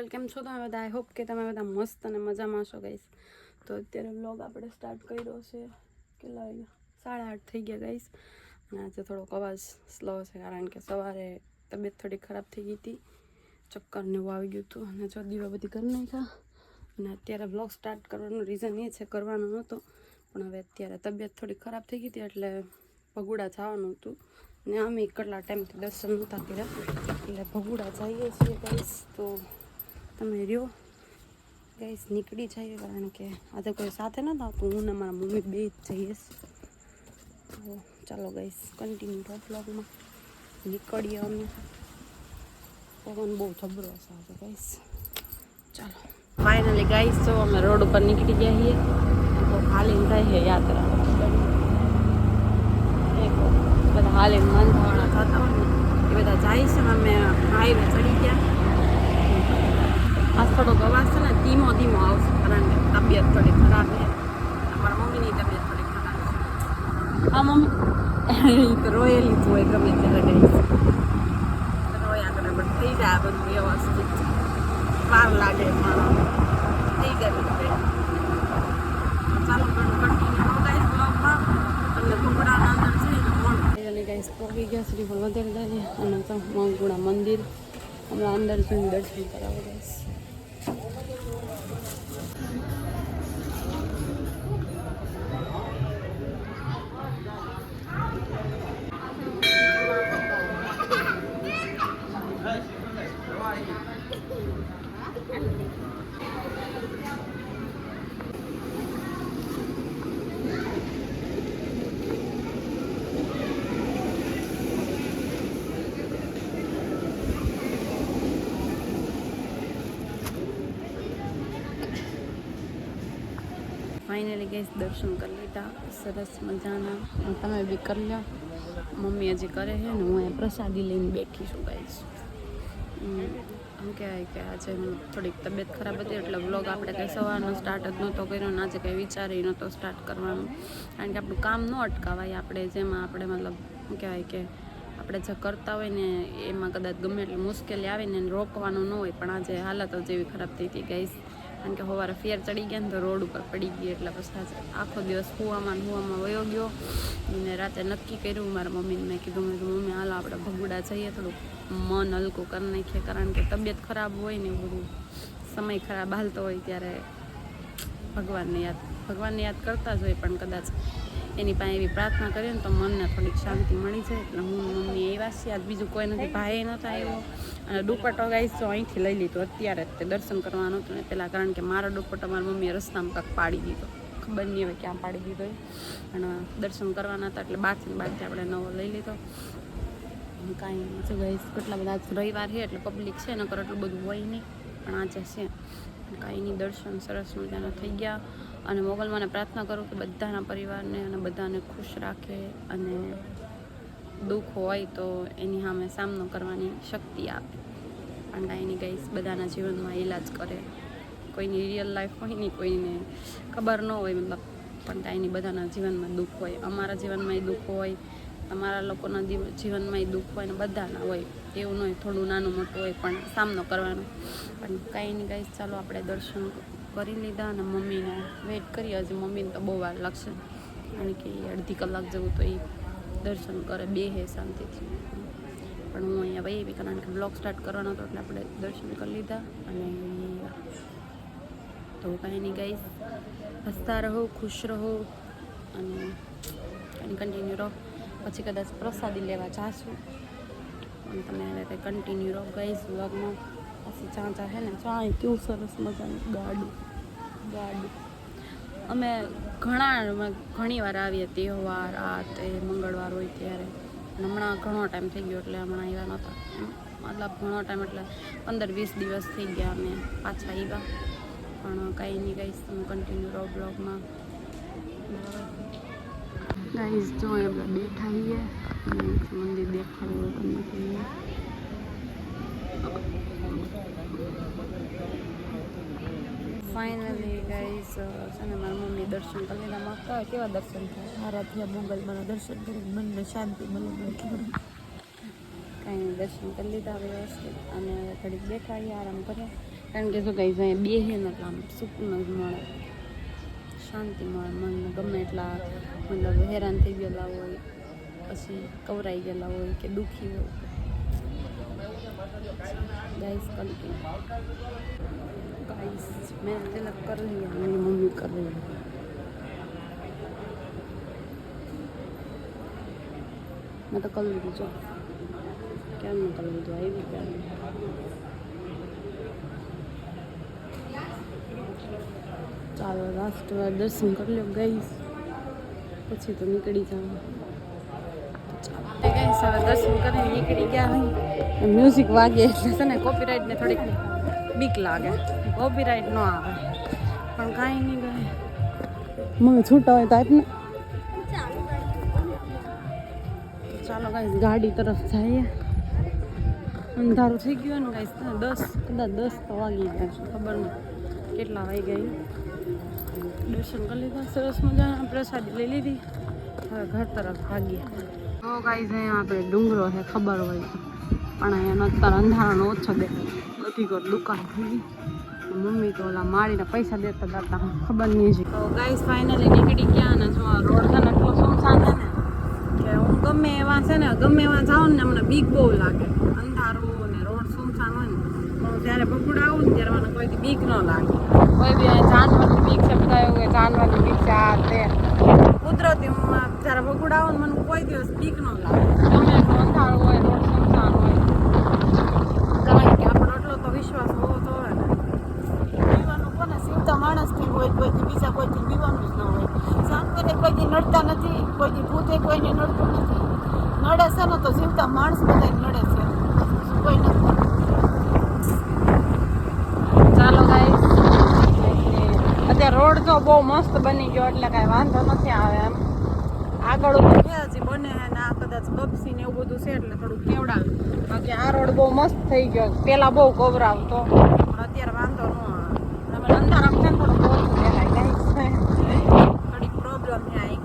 All કેમ છો તમે બધા? આઈ હોપ કે તમે બધા મસ્ત અને મજામાં છો ગાઈસ. તો અત્યારે વ્લોગ આપણે સ્ટાર્ટ કર્યો છે. કેટલા વાગ્યા? 8:30 થઈ ગયા ગાઈસ. અને આજે થોડોક અવાજ સ્લો છે કારણ કે સવારે તબિયત થોડી ખરાબ થઈ ગઈ હતી, ચક્કર ને એવું આવી ગયું હતું અને જો દીવા બધી કરી નાખ્યા. અને અત્યારે વ્લોગ સ્ટાર્ટ કરવાનું રીઝન એ છે, કરવાનો નહોતો પણ હવે અત્યારે તબિયત થોડી ખરાબ થઈ ગઈ હતી એટલે ભગુડા જવાનું હતું ને અમે કેટલા ટાઈમથી દર્શન નહોતા કર્યા એટલે ભગુડા જઈએ છીએ ગાઈસ. તો તમે રહ્યો ગાઈસ, નીકળી જઈએ કારણ કે આજે કોઈ સાથે નથી આવતું, હું ને મારા મમ્મી બે જ જઈએ. તો ચાલો ગાઈસ, કન્ટિન્યુ વ્લોગમાં નીકળીએ અમે. પવન બહુ જબરો છે આજે ગાઈસ. ચાલો ફાઇનલી ગાઈસ, જો અમે રોડ ઉપર નીકળી ગયા છીએ. તો હાલીને જાય છે યાત્રા, બધા હાલીને માંધાવાળા થતા હોય ને એ બધા જાય છે. અમે હાઈવે ચડી ગયા. આ થોડોક અવાજ છે ને ધીમો ધીમો આવશે કારણ કે તબિયત થોડી ખરાબ છે. અમારા મમ્મીની તબિયત થોડી ખરાબ છે. હા મમ્મી એ તો રોયેલી જ હોય ગમે ત્યારે ગાઈસ, રોયા કરે પણ થઈ જાય બધું વ્યવસ્થિત. વાર લાગે પણ થઈ જાય. ચાલો કન્ટિન્યુ ગાઈસ બ્લોગમાં. એટલે ભગુડાના અંદર છે ને ગાઈસ પહોંચી ગયા શ્રી વધારે જાય અને ભગુડા મંદિર હમણાં અંદર જઈને દર્શન કરાવો ગાઈસ. ફાઇનલી ગઈશ, દર્શન કરી લીધા સરસ મજાના. તમે બી કરી લો. મમ્મી હજી કરે છે ને હું અહીંયા પ્રસાદી લઈને બેઠી છું ગાઈશ. શું કહેવાય કે આજે થોડીક તબિયત ખરાબ હતી એટલે વ્લોગ આપણે કંઈ સવારનો સ્ટાર્ટ જ નહોતો કર્યો ને આજે કંઈ વિચારી નહોતો સ્ટાર્ટ કરવાનું કારણ કે આપણું કામ ન અટકાવાય. આપણે જેમાં આપણે મતલબ શું કહેવાય કે આપણે જે કરતા હોય ને એમાં કદાચ ગમે એટલી મુશ્કેલી આવે ને રોકવાનું ન હોય, પણ આજે હાલતો જેવી ખરાબ થઈ હતી ગાઈસ કારણ કે સવારે ફેર ચડી ગયા ને તો રોડ ઉપર પડી ગઈ એટલે પછી આજે આખો દિવસ હુવામાં વયો ગયો. અને રાતે નક્કી કર્યું મારા મમ્મીને, મેં કીધું મમ્મી હાલો આપણે ભગુડા જઈએ, થોડુંક મન હલકું કરી નાખીએ કારણ કે તબિયત ખરાબ હોય ને બધું સમય ખરાબ હાલતો હોય ત્યારે ભગવાનને યાદ કરતા જ હોય, પણ કદાચ એની પાસે એવી પ્રાર્થના કરીએ ને તો મનને થોડીક શાંતિ મળી જાય. એટલે હું મમ્મી એવા છે, આજ બીજું કોઈ નથી, ભાઈ નહોતા આવ્યો. અને દુપટ્ટો ગાઈસ તો અહીંથી લઈ લીધો અત્યારે જ તે દર્શન કરવાનું હતું ને પહેલાં, કારણ કે મારો દુપટ્ટો મારી મમ્મીએ રસ્તામાં કાંક પાડી દીધો, ખબર નહીં હવે ક્યાં પાડી દીધો અને દર્શન કરવાના હતા એટલે બહારથી આપણે નવો લઈ લીધો. કાંઈ નથી ગાઈસ, કેટલા બધા રવિવાર છે એટલે પબ્લિક છે નકર એટલું બધું હોય નહીં, પણ આજે છે કાંઈ નહીં. દર્શન સરસ મજાના થઈ ગયા અને મોગલમાંને પ્રાર્થના કરું કે બધાના પરિવારને અને બધાને ખુશ રાખે અને દુઃખ હોય તો એની સામે સામનો કરવાની શક્તિ આપે. પણ કાંઈ નહીં ગાઈસ, બધાના જીવનમાં ઈલાજ કરે. કોઈની રિયલ લાઈફ હોય નહીં, કોઈને ખબર ન હોય મતલબ, પણ કાંઈ નહીં, બધાના જીવનમાં દુઃખ હોય. અમારા જીવનમાં દુઃખ હોય, તમારા લોકોના જીવનમાં દુઃખ હોય ને બધાના હોય, એવું ન હોય થોડું નાનું મોટું હોય પણ સામનો કરવાનો. પણ કાંઈ નહીં ગાઈસ, ચાલો આપણે દર્શન કરી લીધા અને મમ્મીને વેઇટ કરીએ. હજી મમ્મીને તો બહુ વાર લાગશે કારણ કે અડધી કલાક જેવું તો એ દર્શન કરે, બે હે શાંતિથી. પણ હું અહીંયા વહી એવી કારણ કે બ્લોગ સ્ટાર્ટ કરવાનો હતો એટલે આપણે દર્શન કરી લીધા. અને તો કાંઈ નહીં ગાઈસ, હસતા રહો, ખુશ રહો અને કન્ટિન્યુ રહો. પછી કદાચ પ્રસાદી લેવા જાશું પણ તમે હવે કન્ટિન્યુ રહો ગાઈસ વ્લોગમાં. પછી ચાંચા છે ને ચાય કેવું સરસ મજાનું ગાડું અમે ઘણી વાર આવીએ, તહેવાર આ તે મંગળવાર હોય ત્યારે. હમણાં ઘણો ટાઈમ થઈ ગયો એટલે હમણાં આવ્યા નહોતા, મતલબ ઘણો ટાઈમ એટલે 15-20 દિવસ થઈ ગયા અમે પાછા આવ્યા. પણ કાંઈ નહીં ગાઈસ, તમે કન્ટિન્યુ રહો બ્લોગમાં. ગાઈસ જો આપણે બેઠા છીએ મંદિર દેખાડવું તમને. ફાઇનલી ગાઈસ છે ને મારી મમ્મી દર્શન કરી લીધા. માગતા હોય કેવા દર્શન થાય, મારા થયા મોગલમાંના દર્શન કરી મનને શાંતિ મળે. કાંઈ દર્શન કરી લીધા વ્યવસ્થિત અને ઘડીક બેઠા આરામ કર્યા કારણ કે શું કહી જાય બેહે ને એટલે આમ સુકૂન જ મળે, શાંતિ મળે મનને. ગમે એટલા મતલબ હેરાન થઈ ગયેલા હોય, પછી કવરાઈ ગયેલા હોય કે દુઃખી હોય, ગાઈસ गाइस मैं तिलक कर लिया, मेरी मम्मी कर रही है. मैं तो कर लीधું જો કેમ ન કરી લીધું આવી ક્યાં. ચાલો લાસ્ટ વાર દર્શન કરી લો ગાઈસ, પછી તો નીકળી જવાનું. ગાઈસ હવે દર્શન કરીને નીકળી ગયા હોય. મ્યુઝિક વાગે એટલે છે ને કોપીરાઇટ ને થોડીક બીક લાગે, કોપીરાઇટ ન આવે પણ કાંઈ નહીં ગઈ. મને છૂટા હોય તો આપને. ચાલો ગાઈસ ગાડી તરફ જઈએ. અંધારું થઈ ગયું ને ગાઈસ, 10 કદાચ 10 તો વાગી ગયા છે, ખબર નહીં કેટલા વાગી ગઈ. દર્શન કરી લીધા સરસ મજાના, પ્રસાદી લઈ લીધી, હવે ઘર તરફ ભાગીએ. તો ગાઈસ અહીંયા આપણે ડુંગરો છે ખબર હોય તો, પણ અહીંયા અત્યારે અંધારાનો ઓછો દેખાય, બધી ઘર દુકાન થઈ ગઈ. મમ્મી તો ઓલા માળીના પૈસા દેતા હતા, ખબર નહીં છે. તો ગાઈસ ફાઇનલી નીકળી ગયા ને જો રોડ છે ને એટલો સુમસાન છે ને કે હું ગમે એવા છે ને ગમે એવા જાઉં ને મને બીક બહુ લાગે. અંધારું ને રોડ સુમસાન હોય ને, હું જ્યારે બગુડા આવું ને ત્યારે મને કોઈથી બીક ન લાગે. કોઈ બી જાનવરની બીક છે, બધા એવું કે જાનવરની બીક છે આ તે. કુદરતી જ્યારે બગુડા આવું ને મને કોઈ દિવસ બીક ન લાગે, ગમે એટલું અંધારું હોય, રોડ સુમસાન હોય. કારણ કે આપણો એટલો તો વિશ્વાસ હોવો તો હોય ને. બીવાનું કોને સીવતા માણસથી હોય, કોઈથી બીજા કોઈથી બીવાનું જ ન હોય. જાનવરે કોઈથી નડતા નથી, કોઈથી ભૂતે કોઈને નડતું નથી. નડે છે ને તો જીવતા માણસ બધા નડે છે, કોઈ નથી. ચાલો ગાઈસ, અત્યારે રોડ તો બહુ મસ્ત બની ગયો એટલે કાંઈ વાંધો નથી આવે એમ. આગળ તો છે હજી બને ને આ કદાચ કપસી ને એવું બધું છે એટલે થોડુંક કેવડાવે. બાકી આ રોડ બહુ મસ્ત થઈ ગયો, પેલા બહુ ગભરાવતો પણ અત્યારે વાંધો ન આવે. તમે અંધારામ છે ને થોડુંક ઓછું દેખાય ગાઈસ, થોડીક પ્રોબ્લેમ છે આ.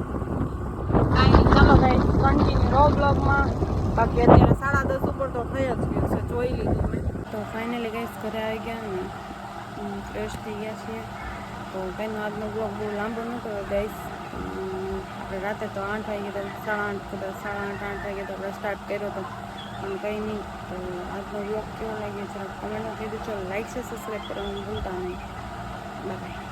કાંઈ ચાલો ગાઈસ કન્ટિન્યુ રહો બ્લોગમાં. બાકી અત્યારે 10:30 ઉપર તો થઈ જ ગયું છે, જોઈ લીધું મેં. તો ફાઇનલી ગાઈસ ઘરે આવી ગયા ને ફ્રેશ થઈ ગયા છીએ. તો કંઈ આજનો બ્લોગ બહુ લાંબો નહોતો ગાઈસ. આપણે રાતે તો 8 વાગે તો 8:30 કદાચ 8:30 વાગે તો આપણે સ્ટાર્ટ કર્યો હતો, પણ કંઈ નહીં. તો આજનો બ્લોગ કેવો લાગ્યો જરા કમેન્ટમાં કહી દેજો. લાઈક છે, સબસ્ક્રાઈબ કરવાનું ભૂલતા નહીં. બાય.